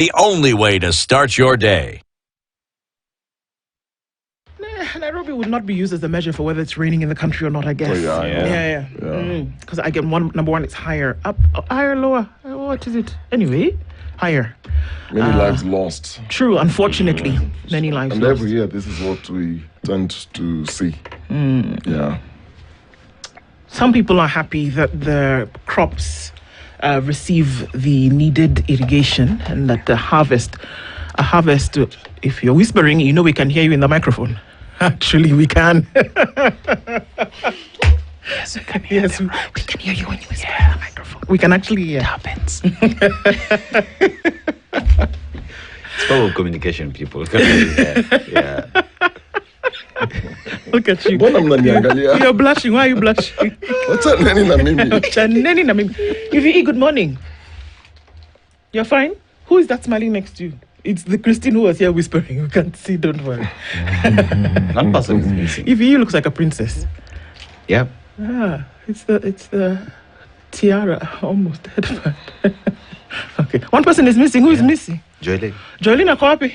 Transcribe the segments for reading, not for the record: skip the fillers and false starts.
The only way to start your day. Nairobi would not be used as a measure for whether it's raining in the country or not, I guess. Oh, Yeah. Because I get number one, it's higher. Up, higher, lower. What is it? Anyway, higher. Many lives lost. True, unfortunately. Many lives And lost. every year, this is what we tend to see. Yeah. Some people are happy that the crops receive the needed irrigation and that a harvest, if you're whispering, you know we can hear you in the microphone. Actually, we can. Yes, we can we can hear you when you whisper in the microphone. We can actually hear. It happens. It's power of communication, people. Yeah. Look at you. Mbona mnaniangalia? You're blushing. Why are you blushing? Wacha nini na mimi? Chaneni na mimi. Evie, good morning. You're fine? Who is that smiling next to you? It's the Christine who was here whispering. You can't see, don't worry. One person is missing. Evie, you looks like a princess. Yep. It's the tiara, almost headband. Okay. One person is missing. Who is missing? Joyle. Joelina Kwapi.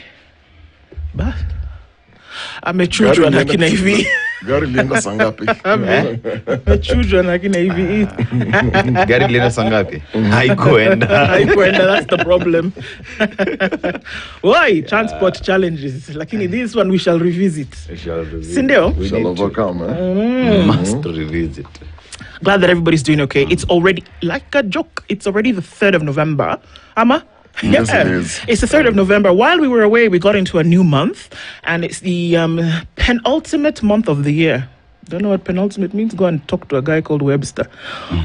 But amechujwa na kina hivi. Gari lienda sangapi? Amechujwa na kina hivi. Gari lina sangapi? Haikuenda, that's the problem. Why? Transport challenges. Lakini this one we shall revisit. Sindio? We shall overcome. Must revisit. Glad that everybody's doing okay. It's already, like a joke, it's already the 3rd of November. Ama? Yes, it is. It's the 3rd of November. While we were away, we got into a new month, and it's the penultimate month of the year. Don't know what penultimate means? Go and talk to a guy called Webster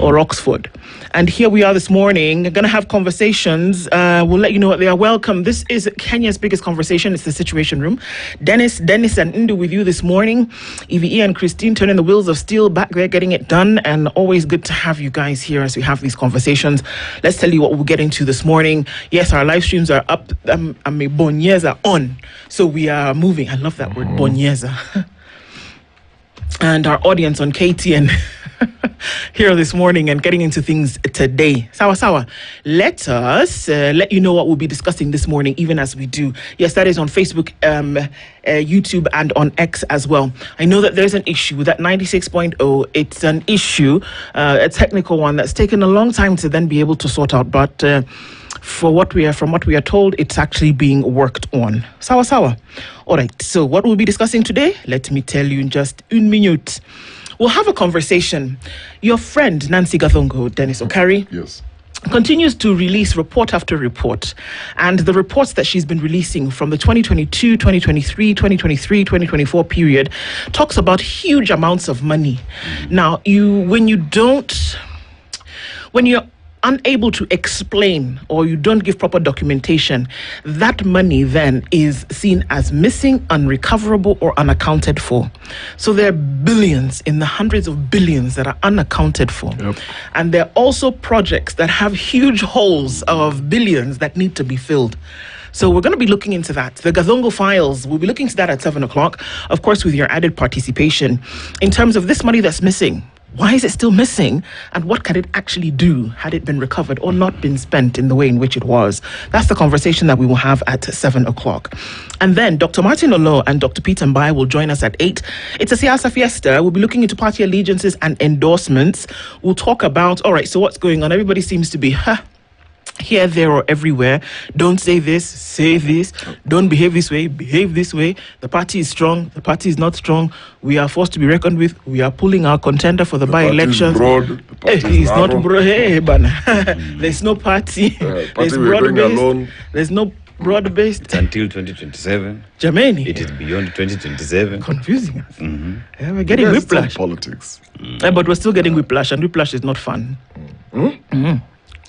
or Oxford. And here we are this morning, going to have conversations. We'll let you know what they are. Welcome. This is Kenya's biggest conversation. It's the Situation Room. Dennis, and Indu with you this morning. Evie and Christine turning the wheels of steel back there, getting it done. And always good to have you guys here as we have these conversations. Let's tell you what we'll get into this morning. Yes, our live streams are up. Bonyeza on. So we are moving. I love that word, Bonyeza. And our audience on KTN here this morning and getting into things today. Sawa. Let us let you know what we'll be discussing this morning, even as we do. Yes, that is on Facebook, YouTube, and on X as well. I know that there's an issue with that 96.0. It's an issue, a technical one that's taken a long time to then be able to sort out. But from what we are told, it's actually being worked on. Sawa. All right, so what we'll be discussing today, let me tell you in just 1 minute. We'll have a conversation. Your friend, Nancy Gathongo, Dennis Okari, Yes. continues to release report after report. And the reports that she's been releasing from the 2022, 2023, 2024 period talks about huge amounts of money. Now, when you're unable to explain or you don't give proper documentation, that money then is seen as missing, unrecoverable, or unaccounted for. So there are billions, in the hundreds of billions, that are unaccounted for. Yep. And there are also projects that have huge holes of billions that need to be filled. So we're going to be looking into that. The Gathongo files, we'll be looking into that at 7 o'clock, of course, with your added participation. In terms of this money that's missing, why is it still missing? And what can it actually do had it been recovered or not been spent in the way in which it was? That's the conversation that we will have at 7 o'clock. And then Dr. Martin Olo and Dr. Peter Mbai will join us at 8. It's a Siasa Fiesta. We'll be looking into party allegiances and endorsements. We'll talk about, all right, so what's going on? Everybody seems to be, here, there, or everywhere. Don't say this, say this. Don't behave this way, behave this way. The party is strong, the party is not strong. We are forced to be reckoned with. We are pulling our contender for the by-elections. He's not broad. Hey, bana. There's no party. There's broad-based. There's no broad-based. It's until 2027. Germany. It is beyond 2027. Confusing us. Yeah, we're getting whiplash. Politics. But we're still getting whiplash, and whiplash is not fun.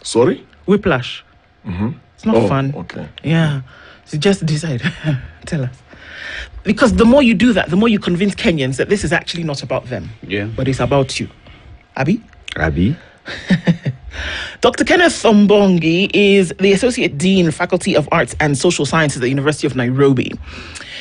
Sorry? Whiplash. It's not fun. Okay. Yeah. So just decide. Tell us. Because the more you do that, the more you convince Kenyans that this is actually not about them. Yeah. But it's about you. Abi? Dr. Kenneth Ombongi is the Associate Dean, Faculty of Arts and Social Sciences at the University of Nairobi.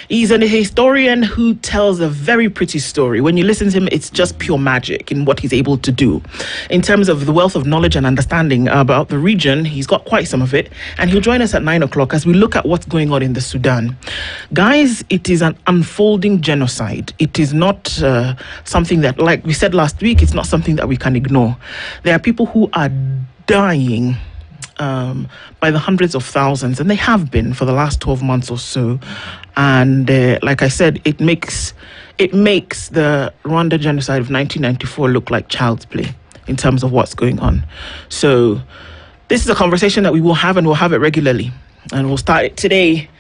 He's a historian who tells a very pretty story. When you listen to him, it's just pure magic in what he's able to do. In terms of the wealth of knowledge and understanding about the region, he's got quite some of it. And he'll join us at 9 o'clock as we look at what's going on in the Sudan. Guys, it is an unfolding genocide. It is not something that, like we said last week, it's not something that we can ignore. There are people who are dying by the hundreds of thousands, and they have been for the last 12 months or so. And like I said, it makes the Rwanda genocide of 1994 look like child's play in terms of what's going on. So this is a conversation that we will have, and we'll have it regularly. And we'll start it today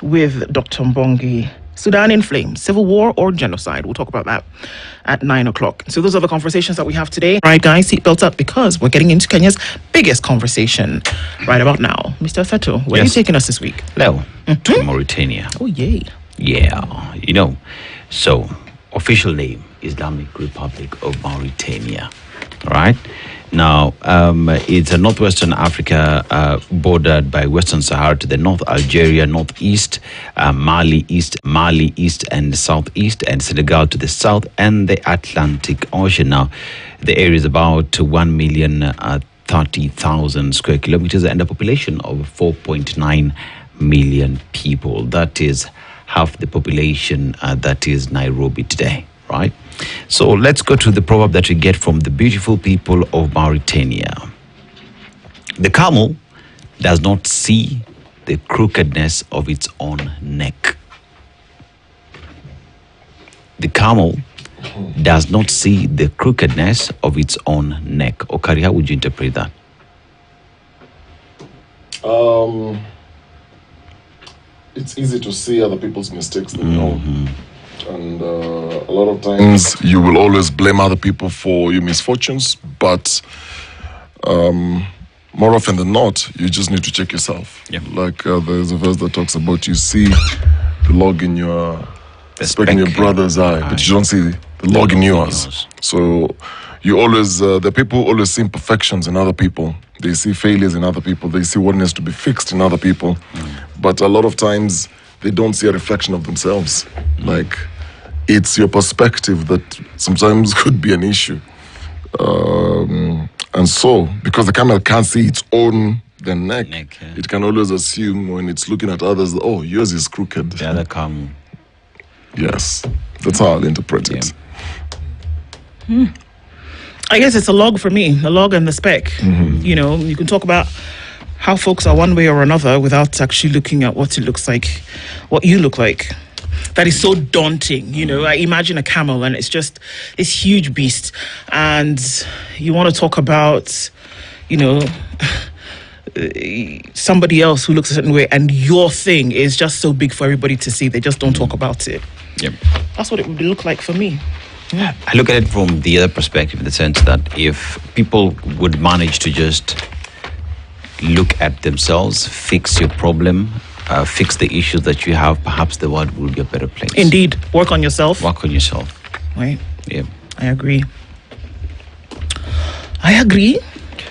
with Dr. Mbongi. Sudan in flames, civil war or genocide. We'll talk about that at 9 o'clock. So those are the conversations that we have today. All right, guys, seatbelts up because we're getting into Kenya's biggest conversation right about now. Mr. Feto, where are you taking us this week? Hello, to Mauritania. Oh, yay. Yeah, so official name, Islamic Republic of Mauritania, all right? Now, it's a northwestern Africa bordered by Western Sahara to the north, Algeria northeast, Mali east, and southeast, and Senegal to the south, and the Atlantic Ocean. Now, the area is about 1,030,000 square kilometers and a population of 4.9 million people. That is half the population that is Nairobi today, right? So let's go to the proverb that we get from the beautiful people of Mauritania. The camel does not see the crookedness of its own neck. The camel does not see the crookedness of its own neck. Okari, how would you interpret that? It's easy to see other people's mistakes than your own. And a lot of times you will always blame other people for your misfortunes, but more often than not, you just need to check yourself. Yeah. Like there's a verse that talks about you see the log in your speck in your brother's eye, but you don't see the log in yours. So you always, the people always see imperfections in other people. They see failures in other people. They see what needs to be fixed in other people. But a lot of times they don't see a reflection of themselves. Like, it's your perspective that sometimes could be an issue. And so, because the camel can't see its own neck, yeah. it can always assume when it's looking at others, oh, yours is crooked. The other camel. Yes, that's how I'll interpret it. I guess it's a log for me, a log and the speck. You know, you can talk about how folks are one way or another without actually looking at what it looks like, what you look like. That is so daunting. You know, I imagine a camel and it's just this huge beast. And you want to talk about, you know, somebody else who looks a certain way and your thing is just so big for everybody to see. They just don't talk about it. Yep. That's what it would look like for me. Yeah. I look at it from the other perspective in the sense that if people would manage to just look at themselves, fix your problem, fix the issues that you have, perhaps the world will be a better place. Indeed. Work on yourself. Work on yourself. Right. Yeah. I agree. I agree.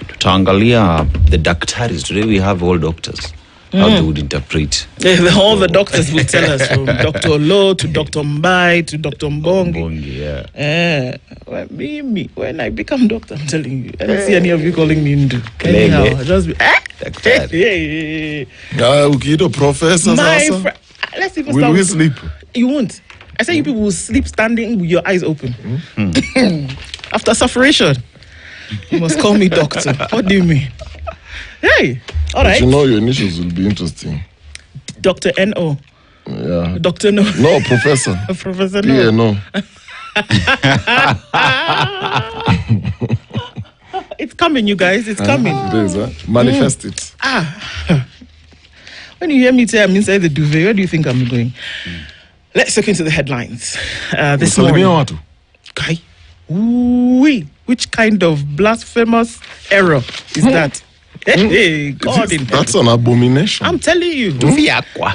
Tutaangalia the daktaris. Today we have all doctors. How they would interpret. All the doctors will tell us, from Dr. Olo to Dr. Mbai to Dr. Mbongi. Yeah. Well, me, when I become doctor, I'm telling you, I don't see any of you calling me Ndu. Anyhow, just be, Ukido professor sasa. Let's even Will start we with, sleep? You won't. I say you people will sleep standing with your eyes open. After sufferation. You must call me doctor. What do you mean? Hey, all right. But you know your initials will be interesting. Dr. N.O. Yeah. Dr. No. No, professor. Professor No. Yeah, no. It's coming, you guys. It's coming. It is, huh? Manifest it. When you hear me say I'm inside the duvet, where do you think I'm going? Let's look into the headlines. This morning. Kai. Ooh-wee. Which kind of blasphemous error is that? Hey, God in heaven. That's an abomination. I'm telling you.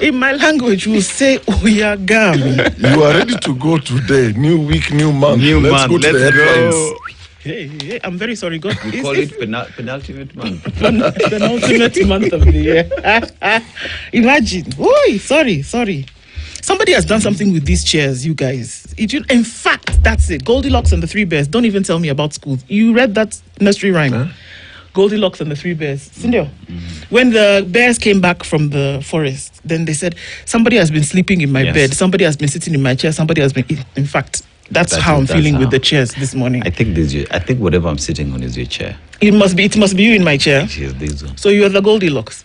In my language, we'll say Oyagami. You are ready to go today. New week, new month. Let's go to the headlines. Hey, I'm very sorry, God. We call it penultimate month. Penultimate month of the year. Imagine. Oi, sorry. Somebody has done something with these chairs, you guys. In fact, that's it. Goldilocks and the Three Bears. Don't even tell me about school. You read that nursery rhyme? Huh? Goldilocks and the Three Bears. Cindy, when the bears came back from the forest, then they said, somebody has been sleeping in my bed. Somebody has been sitting in my chair. Somebody has been... In fact, that's how I'm feeling with the chairs this morning. I think whatever I'm sitting on is your chair. It must be you in my chair. Yes, this one. So you are the Goldilocks.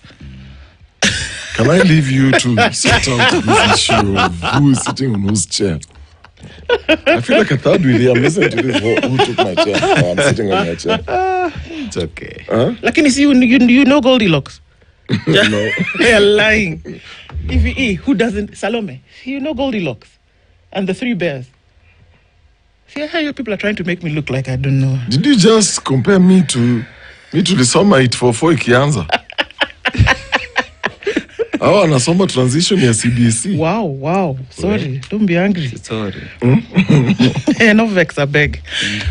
Can I leave you to sort out this issue of who is sitting on whose chair? I feel like a third wheel. I'm listening to this. Who took my chair? Oh, I'm sitting on my chair. It's okay. Like, can you see you know Goldilocks? No. You're lying. Who doesn't? Salome. You know Goldilocks and the Three Bears. See how you people are trying to make me look like I don't know. Did you just compare me to the Somite for Ikianza? Hawa anasoma transition ya CBC. Wow. Sorry. Don't be angry. Sorry. No vex, I beg.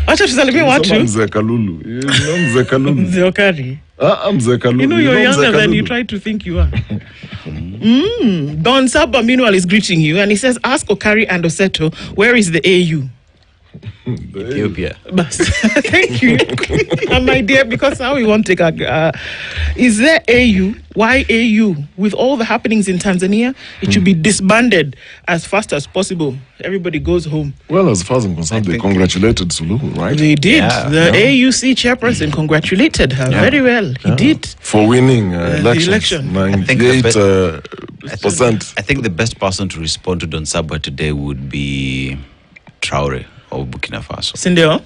Acha tusalimie watu. Mzee Kalulu. You know Mzee Kalulu. Mzee Okari. Mzee Kalulu. You know you're younger than you try to think you are. Don Saba meanwhile is greeting you and he says, ask Okari and Oseto, where is the AU? Ethiopia. Thank you. My dear, because how we want to take is there AU? Why AU? With all the happenings in Tanzania, it should be disbanded as fast as possible. Everybody goes home. Well, as far as I'm concerned, they congratulated Suluhu, right? They did. The AUC chairperson congratulated her very well. He did. For winning the election. 98%. I think the best person to respond to Don Sabwa today would be Traore of Burkina Faso. Sindeo?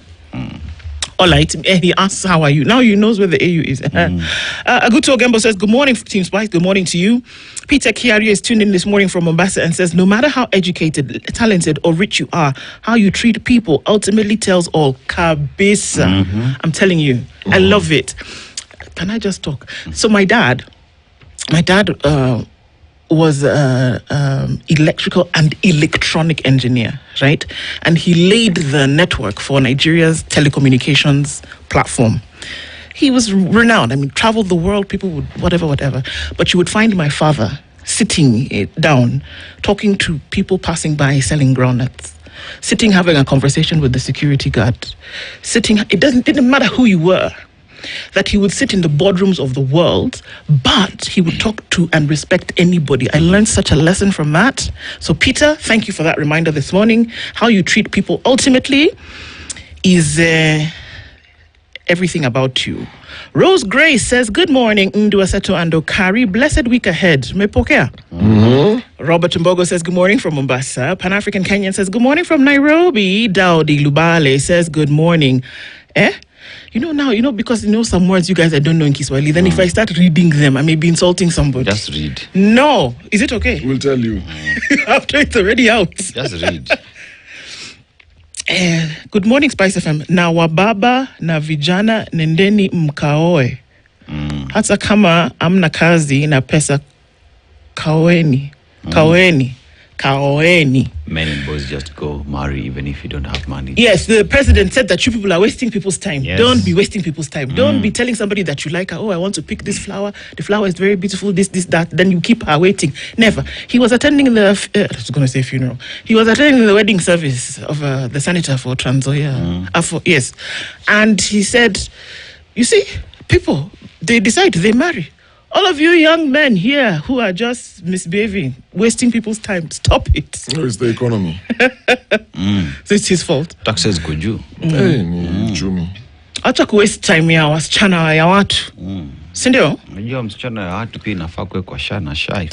All right. He asks, how are you? Now he knows where the AU is. Aguto Ogembo says, good morning, Team Spice. Good morning to you. Peter Kiario is tuned in this morning from Mombasa and says, no matter how educated, talented, or rich you are, how you treat people ultimately tells all. Kabisa. I'm telling you. I love it. Can I just talk? So my dad was electrical and electronic engineer, right? And he laid the network for Nigeria's telecommunications platform. He was renowned. I mean, traveled the world, people would, whatever. But you would find my father sitting down, talking to people passing by, selling groundnuts, sitting, having a conversation with the security guard, it didn't matter who you were, that he would sit in the boardrooms of the world, but he would talk to and respect anybody. I learned such a lesson from that. So, Peter, thank you for that reminder this morning. How you treat people ultimately is everything about you. Rose Grace says, good morning, Nduaseto and Okari. Blessed week ahead. Mepokea. Robert Mbogo says, good morning from Mombasa. Pan-African Kenyan says, good morning from Nairobi. Daudi Lubale says, good morning. Because some words you guys I don't know in Kiswahili, then if I start reading them, I may be insulting somebody. Just read. No. Is it okay? We'll tell you. After it's already out. Just read. Good morning, Spice FM. Na wababa na vijana nendeni mkaoe. Hata kama amna kazi na pesa kaoeni. Men and boys just go marry even if you don't have money. Yes, the president said that you people are wasting people's time. Yes. Don't be wasting people's time. Don't be telling somebody that you like her. Oh, I want to pick this flower. The flower is very beautiful. This, that. Then you keep her waiting. Never. He was attending I was going to say funeral. He was attending the wedding service of the senator for Tanzania. Yes. And he said, you see, people, they decide, they marry. All of you young men here who are just misbehaving, wasting people's time, stop it. No, it's the economy. So it's his fault. Taxes kuju. Hey, ni chumi. Acha kuwaste time ya wasichana ya watu. Sindio? Unajua msichana ya watu pia inafaa kuwe kwa shana shai.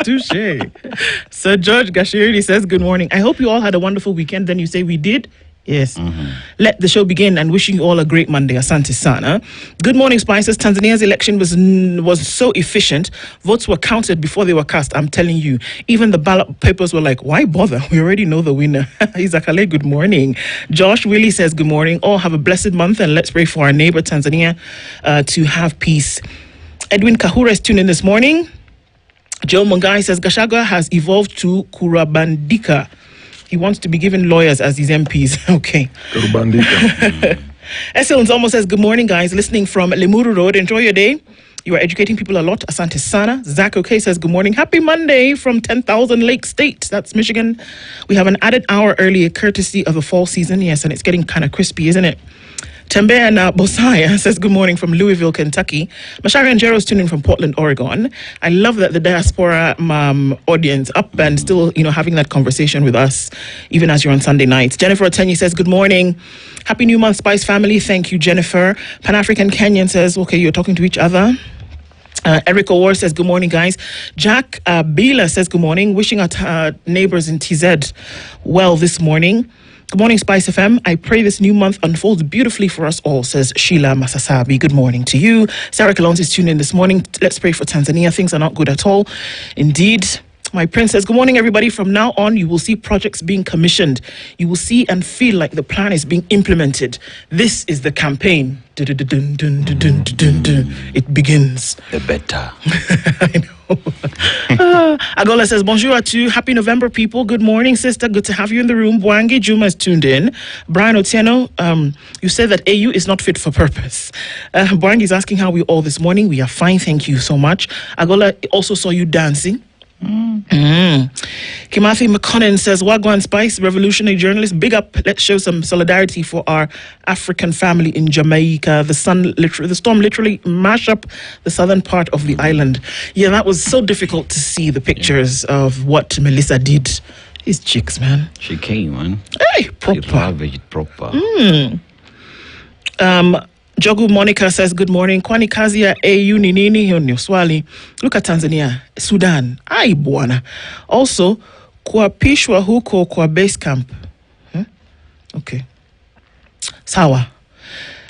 Touche. Sir George Gashiri says, good morning. I hope you all had a wonderful weekend. Then you say we did. Yes. Let the show begin and wishing you all a great Monday. Asante sana. Good morning, Spices. Tanzania's election was so efficient. Votes were counted before they were cast. I'm telling you. Even the ballot papers were like, why bother? We already know the winner. Izakale, good morning. Josh Willie says, good morning. All have a blessed month and let's pray for our neighbor Tanzania to have peace. Edwin Kahura is tuned in this morning. Joe Mungai says, Gachagua has evolved to Kurabandika. He wants to be given lawyers as his MPs. Okay. Kurubandika. Essel Nzomo says, good morning, guys. Listening from Limuru Road. Enjoy your day. You are educating people a lot. Asante Sana. Zach OK says, good morning. Happy Monday from 10,000 Lake State. That's Michigan. We have an added hour earlier courtesy of the fall season. Yes, and it's getting kind of crispy, isn't it? Tembe and Bosaya says good morning from Louisville, Kentucky. Mashari and Jero's tuning in from Portland, Oregon. I love that the diaspora audience up and still, having that conversation with us, even as you're on Sunday nights. Jennifer Otenyi says good morning. Happy New Month, Spice family. Thank you, Jennifer. Pan-African Kenyan says, okay, you're talking to each other. Eric O'War says, good morning, guys. Jack Bila says, good morning. Wishing our neighbors in TZ well this morning. Good morning, Spice FM. I pray this new month unfolds beautifully for us all, says Sheila Masasabi. Good morning to you. Sarah Kalonzi is tuned in this morning. Let's pray for Tanzania. Things are not good at all. Indeed. My prince says, good morning, everybody. From now on, you will see projects being commissioned. You will see and feel like the plan is being implemented. This is the campaign. It begins. The better. I know. Agola says, bonjour to happy November, people. Good morning, sister. Good to have you in the room. Bwangi Juma is tuned in. Brian Otieno, you said that AU is not fit for purpose. Bwangi is asking how we all this morning. We are fine. Thank you so much. Agola also saw you dancing. Kimathi McConnell says, Wagwan Spice, revolutionary journalist, big up. Let's show some solidarity for our African family in Jamaica. The storm literally mashed up the southern part of the island. Yeah, that was so difficult to see the pictures of what Melissa did. His chicks, man. She came, man. Hey, proper. She ravaged proper. Jogu Monica says, good morning. Kwani kazi ya AU ni nini? Hiyo ni swali. Look at Tanzania, Sudan. Ai bwana. Also, kuapishwa huko kwa base camp. Okay. Sawa.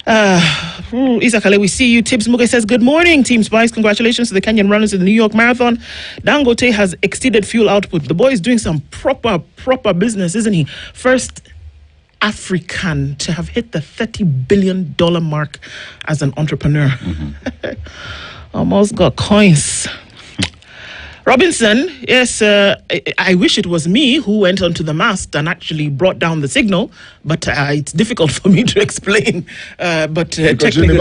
Isa Kale, we see you. Tibbs Muge says, good morning, Team Spice. Congratulations to the Kenyan runners in the New York Marathon. Dangote has exceeded fuel output. The boy is doing some proper business, isn't he? First African to have hit the $30 billion mark as an entrepreneur. Almost got coins. Robinson, yes, I wish it was me who went onto the mast and actually brought down the signal, but it's difficult for me to explain. But technically,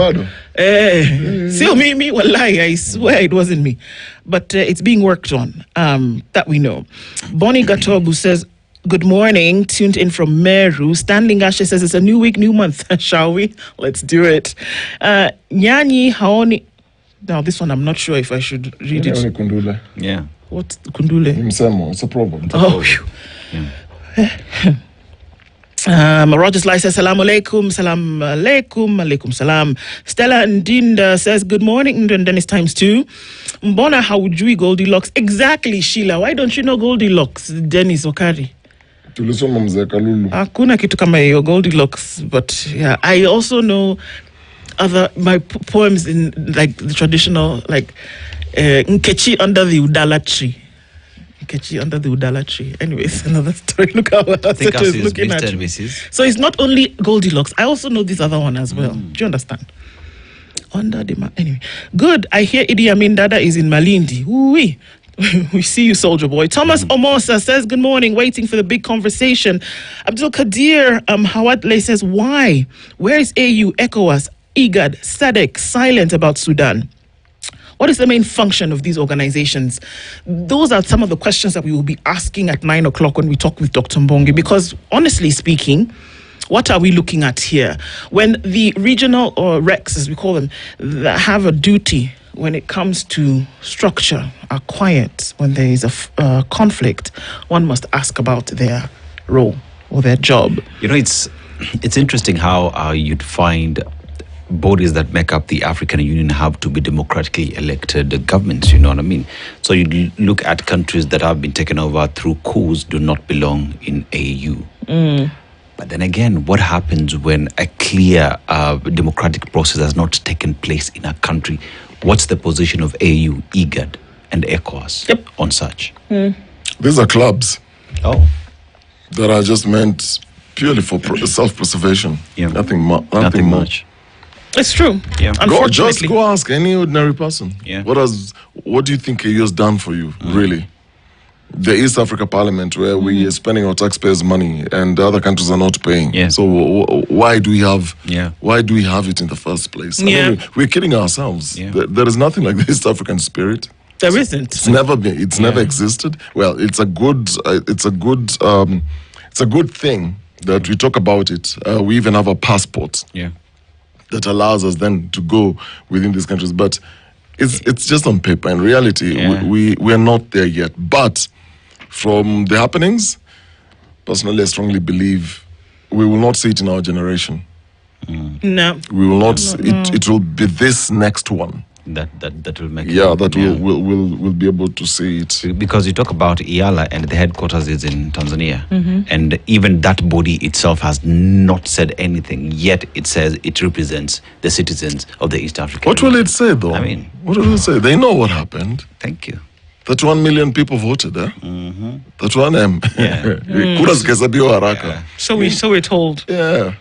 still me, wallahi, I swear it wasn't me. But it's being worked on, that we know. Bonnie Gatobu says, good morning, tuned in from Meru. Stanley Gashe says it's a new week, new month. Shall we? Let's do it. Nyanyi Haoni. Now, this one, I'm not sure if I should read it. Kundule. Yeah. What? Kundule? Msemo. It's a problem. Oh, Roger Sly says, Salam alaikum, salam alaikum, alaikum salam. Stella Ndinda says, good morning, and Dennis times 2. Mbona haujui Goldilocks? Exactly, Sheila. Why don't you know Goldilocks, Dennis Okari? Tulisoma mzee Kalulu. Hakuna kitu kama hiyo Goldilocks, but yeah, I also know my poems in like the traditional, like Nkechi under the Udala tree. Nkechi under the Udala tree. Anyways, another story. Look how Aseto is looking at me. So it's not only Goldilocks. I also know this other one as well. Do you understand? Under the anyway. Good. I hear Idi Amin Dada is in Malindi. Ooh-wee. We see you, soldier boy. Thomas Omosa says, good morning, waiting for the big conversation. Abdul Kadir Hawadle says, why? Where is AU, ECOWAS, IGAD, SADC silent about Sudan? What is the main function of these organizations? Those are some of the questions that we will be asking at 9 o'clock when we talk with Dr. Mbongi, because honestly speaking, what are we looking at here? When the regional or RECs, as we call them, that have a duty when it comes to structure, are quiet when there is a conflict, one must ask about their role or their job. You know, it's interesting how you'd find bodies that make up the African Union have to be democratically elected governments, you know what I mean? So you look at countries that have been taken over through coups do not belong in AU. But then again, what happens when a clear democratic process has not taken place in a country? What's the position of AU, IGAD, and ECOWAS on such? These are clubs. Oh. That are just meant purely for self-preservation. Yeah. Nothing more. Much. It's true. Yeah. Just go ask any ordinary person. Yeah. What do you think AU has done for you, really? the East Africa Parliament, where we are spending our taxpayers' money and the other countries are not paying. Yeah. So why do we have? Yeah. Why do we have it in the first place? Yeah. I mean, we're kidding ourselves. Yeah. There is nothing like the East African spirit. There isn't. It's never been. It's never existed. Well, it's a good. It's a good thing that we talk about it. We even have a passport Yeah. that allows us then to go within these countries. But it's just on paper. In reality, Yeah. we are not there yet. But from the happenings, personally, I strongly believe we will not see it in our generation. No. We will not. It will be this next one. That will make We'll be able to see it. Because you talk about IALA and the headquarters is in Tanzania, and even that body itself has not said anything, yet it says it represents the citizens of the East African What will region. it say, though? I mean, what will it say? They know what happened. Thank you. 31 million people voted there. 31 M. Kura zikahesabiwa haraka. So we're told. Yeah.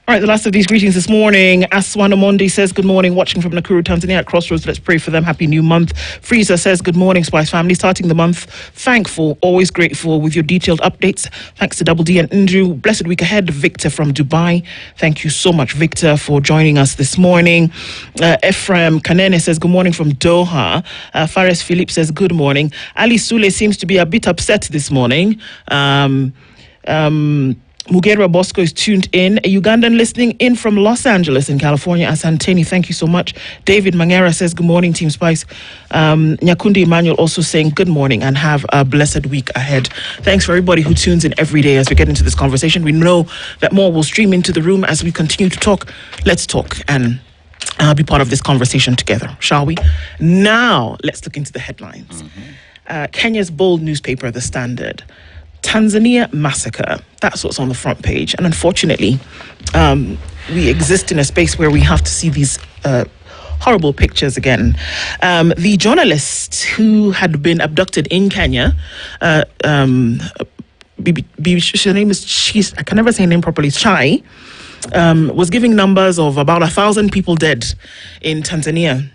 All right, the last of these greetings this morning. Aswan Omondi says, good morning, watching from Nakuru, Tanzania at Crossroads. Let's pray for them. Happy new month. Freezer says, good morning, Spice family. Starting the month, thankful, always grateful with your detailed updates. Thanks to Double D and Andrew. Blessed week ahead. Victor from Dubai. Thank you so much, Victor, for joining us this morning. Ephraim Kanene says, good morning from Doha. Fares Philippe says, good morning. Ali Sule seems to be a bit upset this morning. Mugera Bosco is tuned in. A Ugandan listening in from Los Angeles in California. Asanteni, thank you so much. David Mangera says, good morning, Team Spice. Nyakundi Emmanuel also saying good morning and have a blessed week ahead. Thanks for everybody who tunes in every day as we get into this conversation. We know that more will stream into the room as we continue to talk. Let's talk and be part of this conversation together, shall we? Now, let's look into the headlines. Kenya's bold newspaper, The Standard. Tanzania Massacre. That's what's on the front page. And unfortunately, we exist in a space where we have to see these horrible pictures again. The journalist who had been abducted in Kenya, her name is, I can never say her name properly, Chai, was giving numbers of about 1,000 people dead in Tanzania.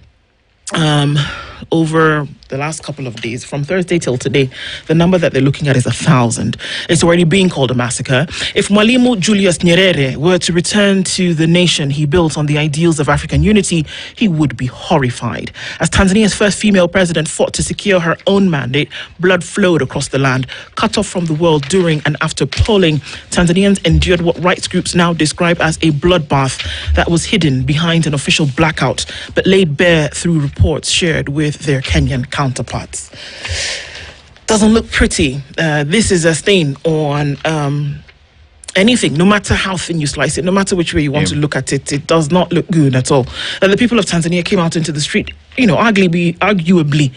Over the last couple of days, from Thursday till today, the number that they're looking at is 1,000. It's already being called a massacre. If Mwalimu Julius Nyerere were to return to the nation he built on the ideals of African unity, he would be horrified. As Tanzania's first female president fought to secure her own mandate, blood flowed across the land. Cut off from the world during and after polling, Tanzanians endured what rights groups now describe as a bloodbath that was hidden behind an official blackout, but laid bare through reports shared with their Kenyan counterparts. Doesn't look pretty. This is a stain on anything, no matter how thin you slice it, no matter which way you want to look at it, it does not look good at all. And the people of Tanzania came out into the street, arguably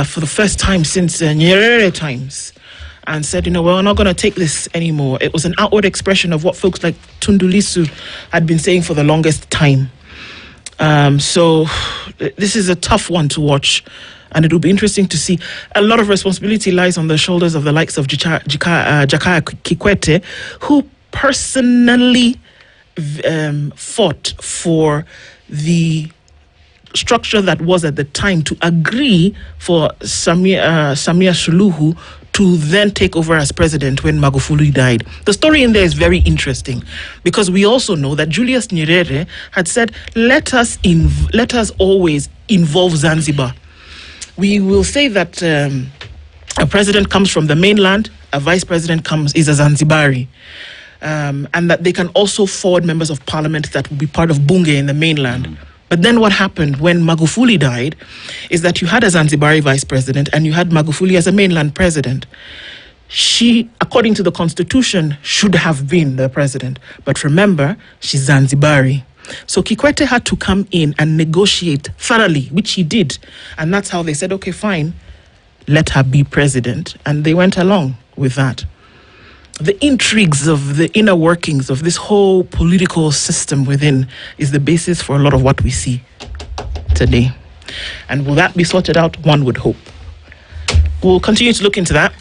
for the first time since Nyerere times, and said, we're not going to take this anymore. It was an outward expression of what folks like Tundu Lissu had been saying for the longest time. So this is a tough one to watch, and it will be interesting to see. A lot of responsibility lies on the shoulders of the likes of Jakaya Kikwete, who personally fought for the structure that was at the time to agree for Samia Suluhu to then take over as president when Magufuli died. The story in there is very interesting because we also know that Julius Nyerere had said, let us always involve Zanzibar. We will say that a president comes from the mainland, a vice president is a Zanzibari. And that they can also forward members of parliament that will be part of Bunge in the mainland. But then what happened when Magufuli died is that you had a Zanzibari vice president and you had Magufuli as a mainland president. She, according to the constitution, should have been the president. But remember, she's Zanzibari. So Kikwete had to come in and negotiate thoroughly, which he did. And that's how they said, okay, fine, let her be president. And they went along with that. The intrigues of the inner workings of this whole political system within is the basis for a lot of what we see today. And will that be sorted out? One would hope. We'll continue to look into that.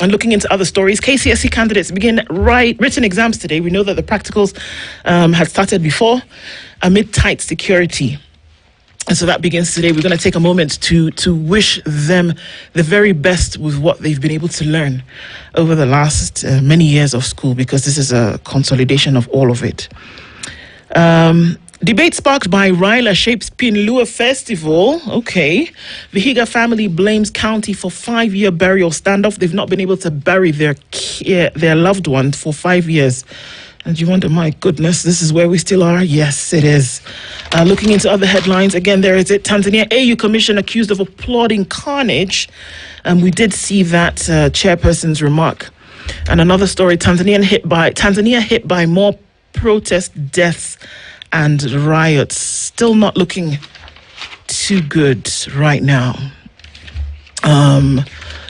And looking into other stories, KCSE candidates begin written exams today. We know that the practicals had started before amid tight security. And so that begins today. We're going to take a moment to wish them the very best with what they've been able to learn over the last many years of school, because this is a consolidation of all of it. Debate sparked by Ryla shapes Pinlua Festival. Okay. Vihiga family blames county for 5-year burial standoff. They've not been able to bury their loved one for 5 years. And you wonder, my goodness, this is where we still are? Yes, it is. Looking into other headlines, again, there is it. Tanzania AU Commission accused of applauding carnage. We did see that chairperson's remark. And another story, Tanzania hit by more protest deaths and riots. Still not looking too good right now.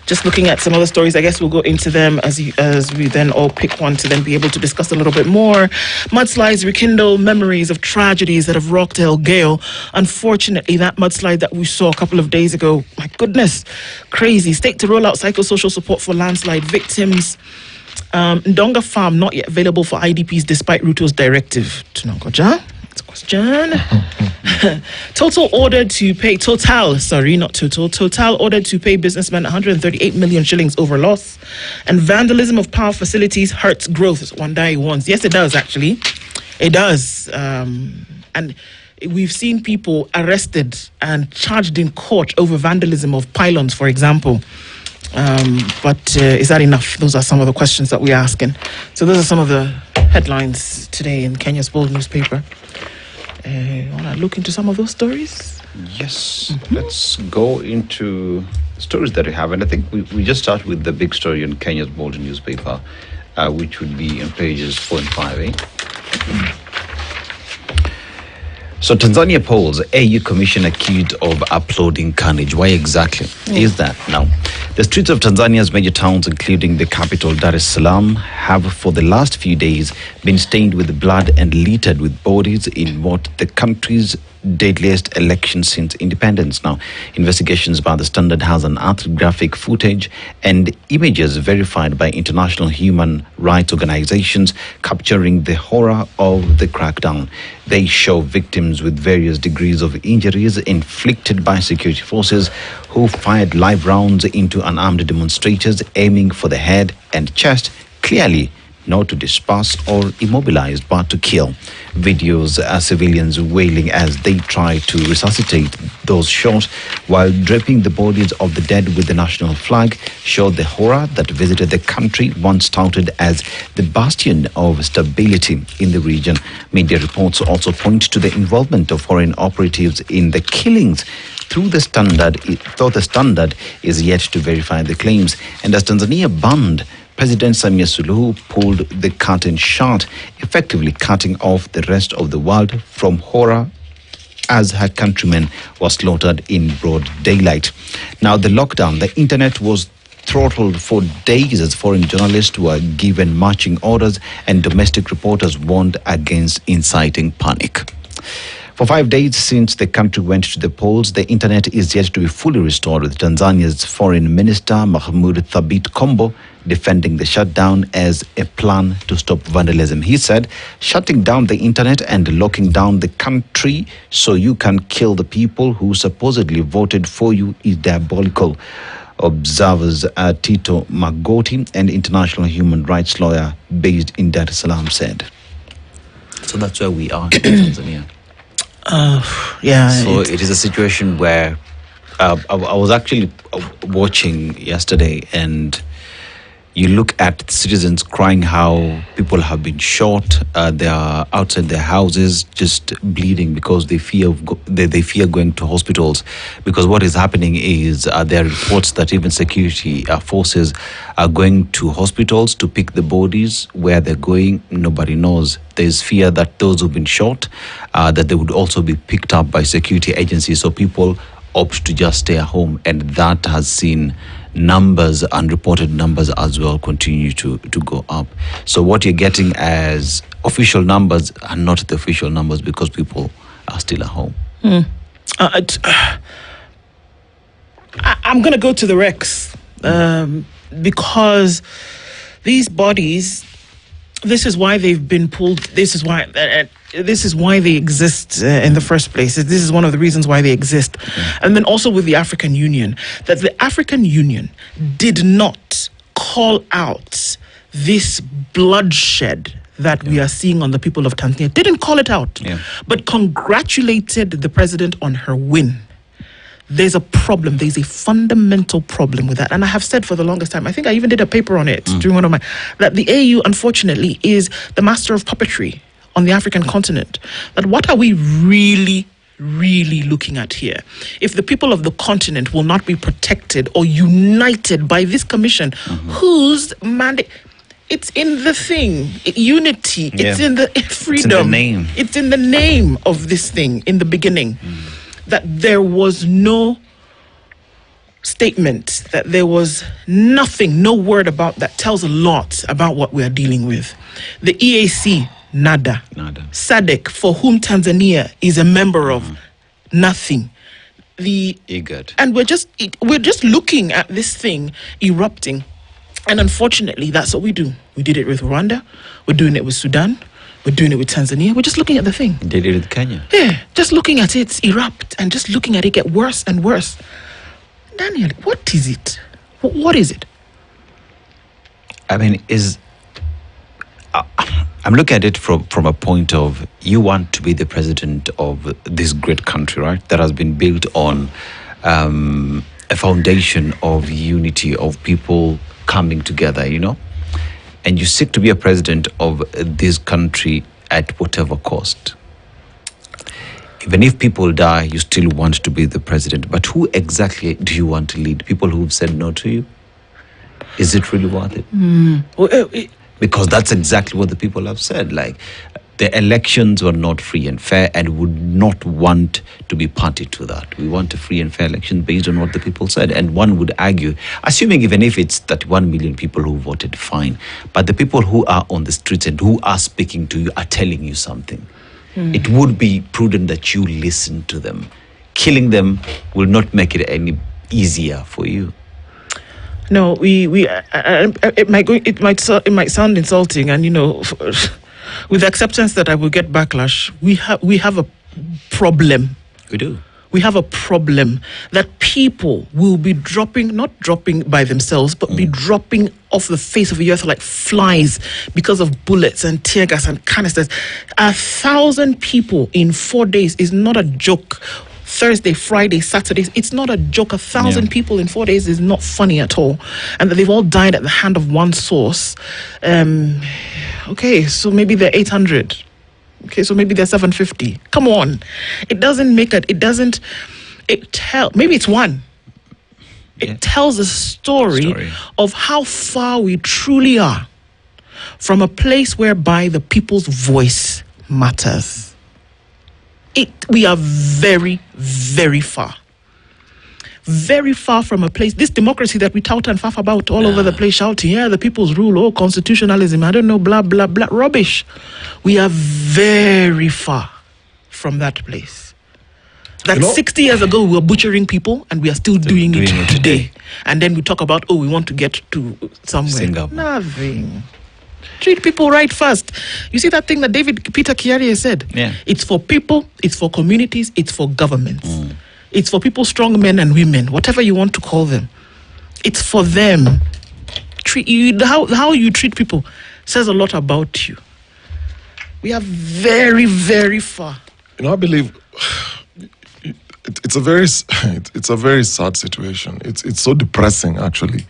Just looking at some other stories, I guess we'll go into them as we then all pick one to then be able to discuss a little bit more. Mudslides rekindle memories of tragedies that have rocked El Gale. Unfortunately, that mudslide that we saw a couple of days ago, my goodness, crazy. State to roll out psychosocial support for landslide victims. Ndonga Farm not yet available for IDPs despite Ruto's directive. Tunangoja. That's a question. Total ordered to pay businessmen 138 million shillings over loss. And vandalism of power facilities hurts growth. Wandai warns. Yes, it does, actually. It does. And we've seen people arrested and charged in court over vandalism of pylons, for example. But is that enough? Those are some of the questions that we're asking. So those are some of the headlines today in Kenya's bold newspaper. Want to look into some of those stories? Yes. Let's go into stories that we have. And I think we just start with the big story in Kenya's bold newspaper, which would be on pages 4 and 5. So Tanzania polls, AU Commission accused of applauding carnage. Why exactly is that? Now, the streets of Tanzania's major towns, including the capital, Dar es Salaam, have for the last few days been stained with blood and littered with bodies in what the country's deadliest election since independence. Now, investigations by the Standard has unearthed graphic footage and images verified by international human rights organizations capturing the horror of the crackdown. They show victims with various degrees of injuries inflicted by security forces who fired live rounds into unarmed demonstrators aiming for the head and chest, clearly not to disperse or immobilize, but to kill. Videos are civilians wailing as they try to resuscitate those shot while draping the bodies of the dead with the national flag showed the horror that visited the country once touted as the bastion of stability in the region. Media reports also point to the involvement of foreign operatives in the killings. Though the standard is yet to verify the claims. And as Tanzania banned, President Samia Suluhu pulled the curtain shut, effectively cutting off the rest of the world from horror as her countrymen were slaughtered in broad daylight. Now, the lockdown, the internet was throttled for days as foreign journalists were given marching orders and domestic reporters warned against inciting panic. For 5 days since the country went to the polls, the internet is yet to be fully restored, with Tanzania's Foreign Minister Mahmoud Thabit Kombo defending the shutdown as a plan to stop vandalism. He said, shutting down the internet and locking down the country so you can kill the people who supposedly voted for you is diabolical. Observers Tito Magoti, an international human rights lawyer based in Dar es Salaam, said. So that's where we are in Tanzania. So it is a situation where I was actually watching yesterday, and you look at citizens crying how people have been shot. They are outside their houses just bleeding because they fear going to hospitals. Because what is happening is there are reports that even security forces are going to hospitals to pick the bodies. Where they're going, nobody knows. There's fear that those who've been shot, that they would also be picked up by security agencies. So people opt to just stay at home, and that has seen numbers, unreported numbers as well, continue to go up. So what you're getting as official numbers are not the official numbers because people are still at home. I'm going to go to the Rex because these bodies This is why they've been pulled. This is why they exist in the first place. This is one of the reasons why they exist. And then also with the African Union, that the African Union did not call out this bloodshed that we are seeing on the people of Tanzania. Didn't call it out, but congratulated the president on her win. There's a problem. There's a fundamental problem with that. And I have said for the longest time, I think I even did a paper on it during one of my, that the AU, unfortunately, is the master of puppetry on the African continent. That what are we really looking at here? If the people of the continent will not be protected or united by this commission, whose mandate... It's in the thing, unity. It's in the freedom. It's in the name. It's in the name of this thing in the beginning. That there was no statement, that there was nothing, no word about that tells a lot about what we are dealing with. The EAC, nada. SADC, for whom Tanzania is a member of, nothing. The IGAD. And we're just looking at this thing erupting. And unfortunately, that's what we do. We did it with Rwanda. We're doing it with Sudan. We're doing it with Tanzania. We're just looking at the thing. Did it with Kenya. Yeah, just looking at it erupt and just looking at it get worse and worse. Daniel, what is it? What is it? I mean, I'm looking at it from a point of, you want to be the president of this great country, right? That has been built on a foundation of unity, of people coming together, you know? And you seek to be a president of this country at whatever cost. Even if people die, you still want to be the president. But who exactly do you want to lead? People who've said no to you? Is it really worth it? Because that's exactly what the people have said. Like, the elections were not free and fair, and would not want to be party to that. We want a free and fair election based on what the people said. And one would argue, assuming even if it's 31 million people who voted, fine. But the people who are on the streets and who are speaking to you are telling you something. It would be prudent that you listen to them. Killing them will not make it any easier for you. No, it might sound insulting, and you know, with the acceptance that I will get backlash, we have a problem. We do. We have a problem that people will be not dropping by themselves, but be dropping off the face of the earth like flies because of bullets and tear gas and canisters. 1,000 people in 4 days is not a joke. Thursday, Friday, Saturdays, it's not a joke. 1,000 people in 4 days is not funny at all. And that they've all died at the hand of one source. Okay, so maybe they're 800. Okay, so maybe they're 750. Come on. Maybe it's one. It tells a story of how far we truly are from a place whereby the people's voice matters. We are very, very far. Very far from a place, this democracy that we tout and faff about all over the place, shouting, the people's rule, constitutionalism, I don't know, blah, blah, blah, rubbish. We are very far from that place. That 60 years ago, we were butchering people, and we are still doing it today. And then we talk about, we want to get to somewhere. Singapore. Nothing. Treat people right first. You see that thing that Peter Kiari said? Yeah. It's for people, it's for communities, it's for governments. It's for people, strong men and women, whatever you want to call them. It's for them. How you treat people says a lot about you. We are very, very far. You know, I believe it's a very sad situation. It's so depressing, actually,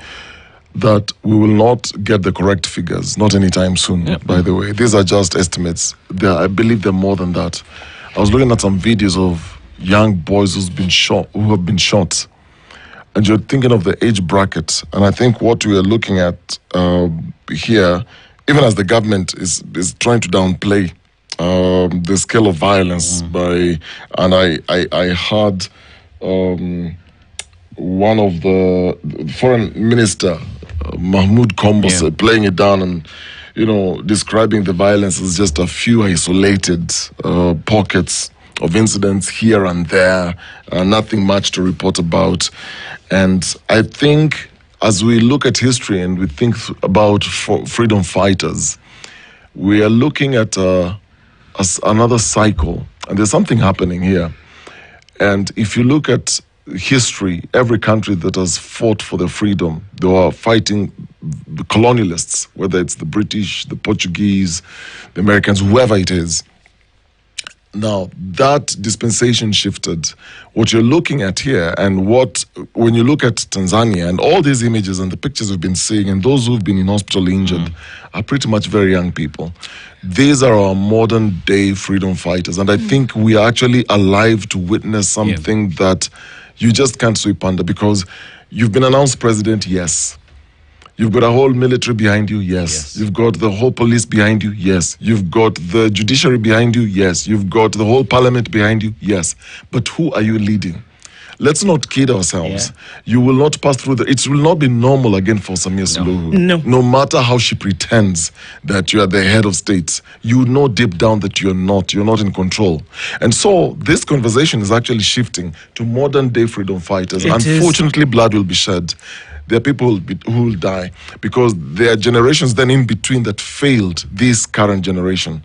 that we will not get the correct figures, not anytime soon, by the way. These are just estimates. I believe they're more than that. I was looking at some videos of young boys who have been shot. And you're thinking of the age bracket. And I think what we are looking at here, even as the government is trying to downplay the scale of violence and I heard one of the foreign minister, Mahmoud Kombo, playing it down and, you know, describing the violence as just a few isolated pockets of incidents here and there, nothing much to report about. And I think as we look at history and we think about freedom fighters, we are looking at another cycle, and there's something happening here. And if you look at history, every country that has fought for their freedom, they were fighting the colonialists, whether it's the British, the Portuguese, the Americans, whoever it is. Now, that dispensation shifted. What you're looking at here, and when you look at Tanzania, and all these images and the pictures we've been seeing, and those who've been in hospital injured, are pretty much very young people. These are our modern day freedom fighters, and I think we are actually alive to witness something that you just can't sweep under, because you've been announced president, yes. You've got a whole military behind you, yes. You've got the whole police behind you, yes. You've got the judiciary behind you, yes. You've got the whole parliament behind you, yes. But who are you leading? Let's not kid ourselves. You will not pass through it will not be normal again for Samia Suluhu. No. No matter how she pretends that you are the head of state, you know deep down that you're not in control. And so this conversation is actually shifting to modern day freedom fighters. Unfortunately, blood will be shed. There are people who will die because there are generations then in between that failed this current generation.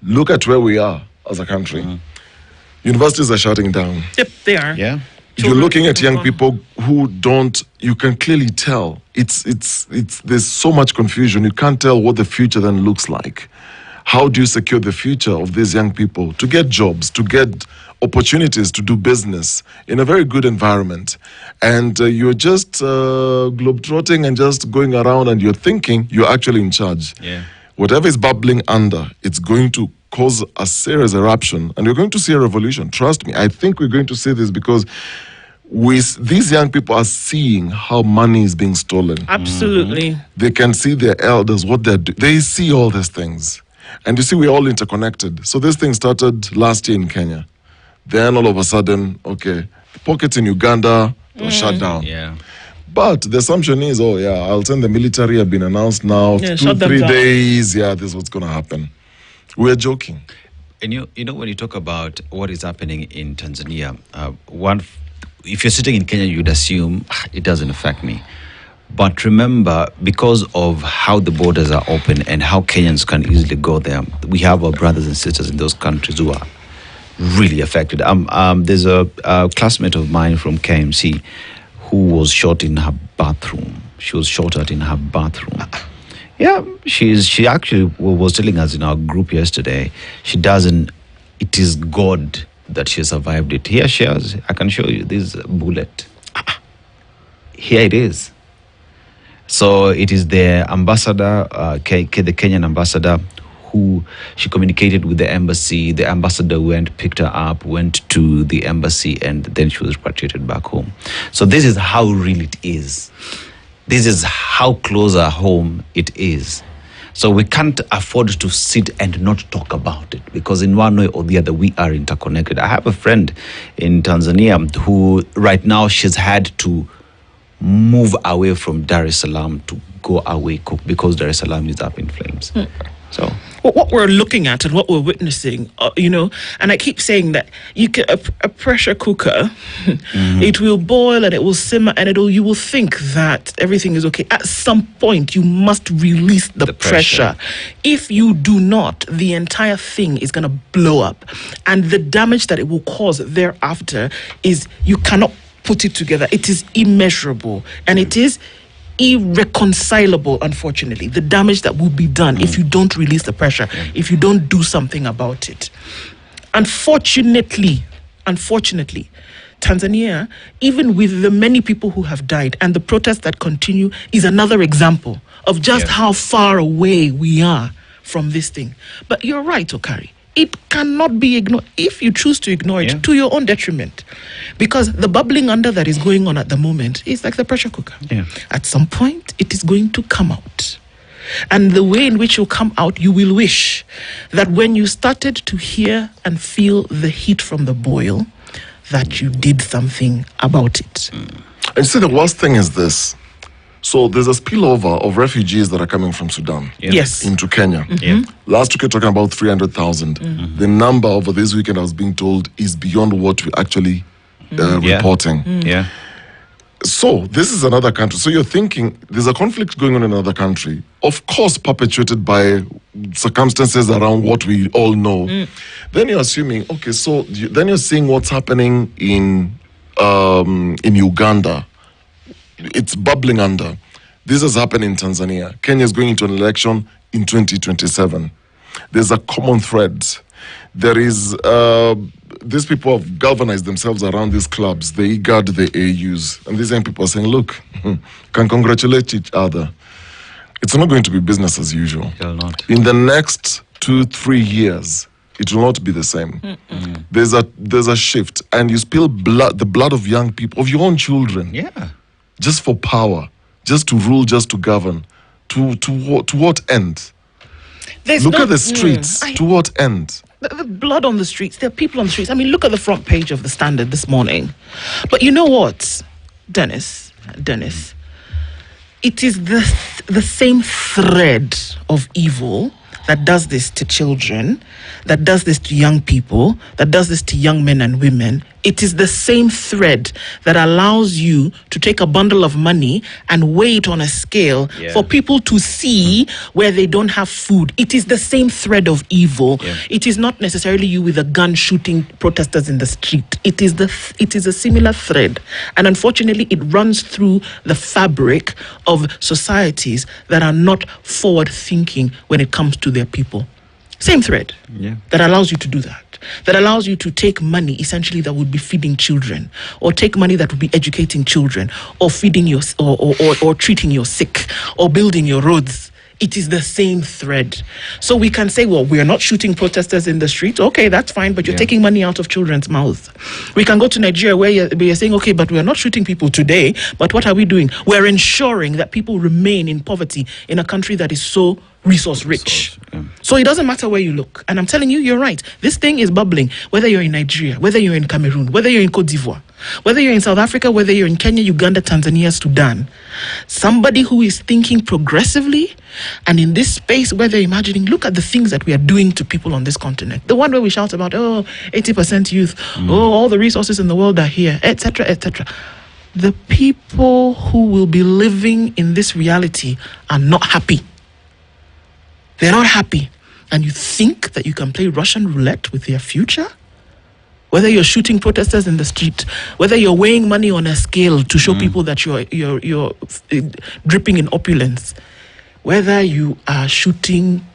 Look at where we are as a country. Universities are shutting down. Yep, they are. Yeah. You're looking at young people who you can clearly tell. There's so much confusion. You can't tell what the future then looks like. How do you secure the future of these young people to get jobs, to get opportunities to do business in a very good environment? And you're just globetrotting and just going around, and you're thinking you're actually in charge. Yeah. Whatever is bubbling under, it's going to cause a serious eruption, and we're going to see a revolution. Trust me, I think we're going to see this because these young people are seeing how money is being stolen. Absolutely. They can see their elders, what they're doing. They see all these things. And you see, we're all interconnected. So this thing started last year in Kenya. Then all of a sudden, okay, the pockets in Uganda were shut down. Yeah. But the assumption is, I'll send the military, have been announced now, 2-3 days, this is what's going to happen. We're joking. And you know when you talk about what is happening in Tanzania, if you're sitting in Kenya, you'd assume it doesn't affect me. But remember, because of how the borders are open and how Kenyans can easily go there, we have our brothers and sisters in those countries who are really affected. There's a classmate of mine from KMC who was shot in her bathroom. She was shot at in her bathroom. Yeah, she actually was telling us in our group yesterday, it is God that she survived it. Here she is. I can show you this bullet. Here it is. So it is the ambassador, the Kenyan ambassador, who she communicated with the embassy. The ambassador went, picked her up, went to the embassy, and then she was repatriated back home. So this is how real it is. This is how close our home it is. So we can't afford to sit and not talk about it, because in one way or the other, we are interconnected. I have a friend in Tanzania who right now she's had to move away from Dar es Salaam to go away because Dar es Salaam is up in flames. So what we're looking at and what we're witnessing, and I keep saying that a pressure cooker, it will boil and it will simmer and you will think that everything is okay. At some point, you must release the pressure. If you do not, the entire thing is going to blow up, and the damage that it will cause thereafter is you cannot put it together. It is immeasurable, and it is irreconcilable, unfortunately, the damage that will be done if you don't release the pressure, if you don't do something about it. Unfortunately, Tanzania, even with the many people who have died and the protests that continue, is another example of just how far away we are from this thing. But you're right, Okari. It cannot be ignored if you choose to ignore it to your own detriment. Because the bubbling under that is going on at the moment is like the pressure cooker. Yeah. At some point, it is going to come out. And the way in which it will come out, you will wish that when you started to hear and feel the heat from the boil, that you did something about it. And see, the worst thing is this. So there's a spillover of refugees that are coming from Sudan into Kenya. Last week we were talking about 300,000. The number over this weekend, I was being told, is beyond what we're actually reporting. So this is another country. So you're thinking there's a conflict going on in another country, of course, perpetuated by circumstances around what we all know. Then you're assuming, okay, so then you're seeing what's happening in Uganda. It's bubbling under. This has happened in Tanzania. Kenya is going into an election in 2027. There's a common thread. There is these people have galvanized themselves around these clubs, the IGAD, the AUs, and these young people are saying, look, can congratulate each other. It's not going to be business as usual. It will not. In the next 2-3 years, it will not be the same. There's a shift, and you spill blood, the blood of young people, of your own children, just for power, just to rule, just to govern. To what end? Look at the streets. To what end? The blood on the streets. There are people on the streets. I mean, look at the front page of the Standard this morning. But you know what, Dennis? It is the same thread of evil that does this to children, that does this to young people, that does this to young men and women. It is the same thread that allows you to take a bundle of money and weigh it on a scale for people to see where they don't have food. It is the same thread of evil. It is not necessarily you with a gun shooting protesters in the street. It is a similar thread. And unfortunately, it runs through the fabric of societies that are not forward thinking when it comes to their people. Same thread that allows you to do that. That allows you to take money essentially that would be feeding children, or take money that would be educating children, or feeding your or treating your sick, or building your roads. It is the same thread. So we can say, well, we are not shooting protesters in the street. Okay, that's fine, but you're taking money out of children's mouths. We can go to Nigeria where you're saying, okay, but we are not shooting people today. But what are we doing? We're ensuring that people remain in poverty in a country that is so resource rich. So it doesn't matter where you look. And I'm telling you, you're right. This thing is bubbling. Whether you're in Nigeria, whether you're in Cameroon, whether you're in Cote d'Ivoire, whether you're in South Africa, whether you're in Kenya, Uganda, Tanzania, Sudan, somebody who is thinking progressively and in this space where they're imagining, look at the things that we are doing to people on this continent. The one where we shout about, 80% youth, all the resources in the world are here, etc., etc. The people who will be living in this reality are not happy. They're not happy. And you think that you can play Russian roulette with their future? Whether you're shooting protesters in the street, whether you're weighing money on a scale to show people that you're dripping in opulence, whether you are shooting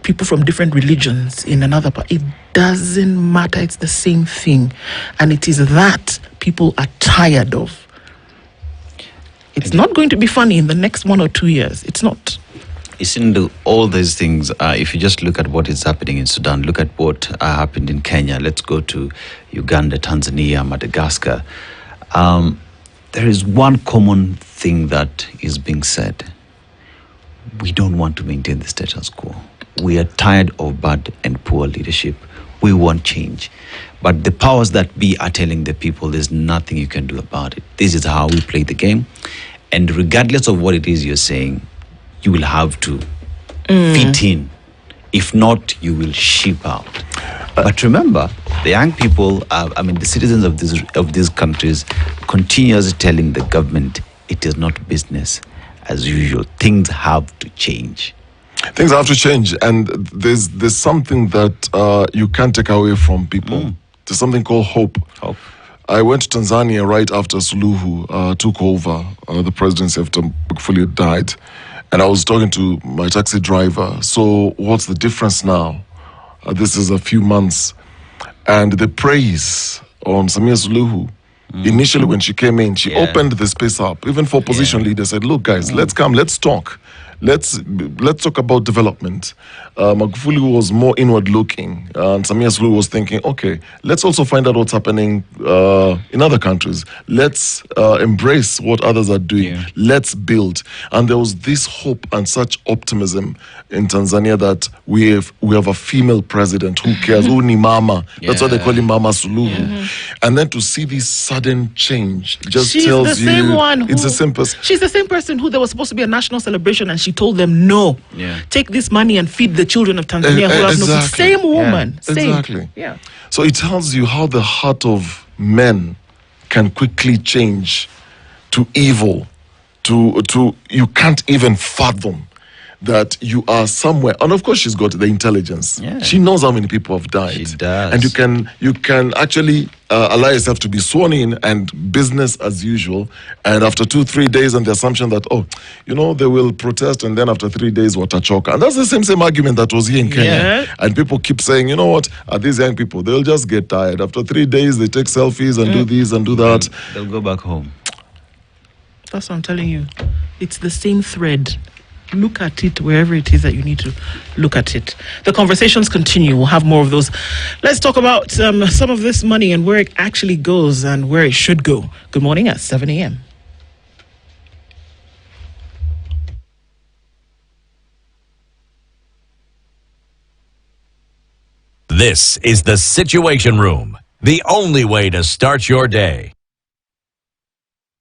people from different religions in another part, it doesn't matter. It's the same thing. And it is that people are tired of. It's not going to be funny in the next 1 or 2 years. It's not. It's in all these things. If you just look at what is happening in Sudan, look at what happened in Kenya. Let's go to Uganda, Tanzania, Madagascar. There is one common thing that is being said. We don't want to maintain the status quo. We are tired of bad and poor leadership. We want change. But the powers that be are telling the people there's nothing you can do about it. This is how we play the game. And regardless of what it is you're saying, you will have to fit in. If not, you will ship out. But remember, the young people, the citizens of these countries, continuously telling the government it is not business as usual. Things have to change. Things have to change, and there's something that you can't take away from people. There's something called hope. I went to Tanzania right after Suluhu took over the presidency after Magufuli died. And I was talking to my taxi driver. So what's the difference now? This is a few months. And the praise on Samia Suluhu, initially when she came in, she opened the space up. Even for opposition leaders, said, look guys, let's come, let's talk. Let's talk about development. Magufuli was more inward looking, and Samia Suluhu was thinking, okay, let's also find out what's happening in other countries. Let's embrace what others are doing. Let's build. And there was this hope and such optimism in Tanzania that we have a female president who cares, who ni mama. That's why they call him Mama Suluhu. And then to see this sudden change just tells you it's the same person. She's the same person who there was supposed to be a national celebration and she told them no. Take this money and feed the children of Tanzania who have no food. Same woman. Same. Exactly. So it tells you how the heart of men can quickly change to evil, to you can't even fathom that you are somewhere. And of course, she's got the intelligence. Yeah. She knows how many people have died. She does. And you can actually allow yourself to be sworn in and business as usual. And after 2-3 days, and the assumption that, they will protest, and then after 3 days, watachoka. And that's the same argument that was here in Kenya. Yeah. And people keep saying, you know what, these young people, they'll just get tired. After 3 days, they take selfies and do this and do that. They'll go back home. That's what I'm telling you. It's the same thread. Look at it wherever it is that you need to look at it. The conversations continue. We'll have more of those. Let's talk about some of this money and where it actually goes and where it should go. Good morning at 7 a.m. This is the Situation Room, the only way to start your day.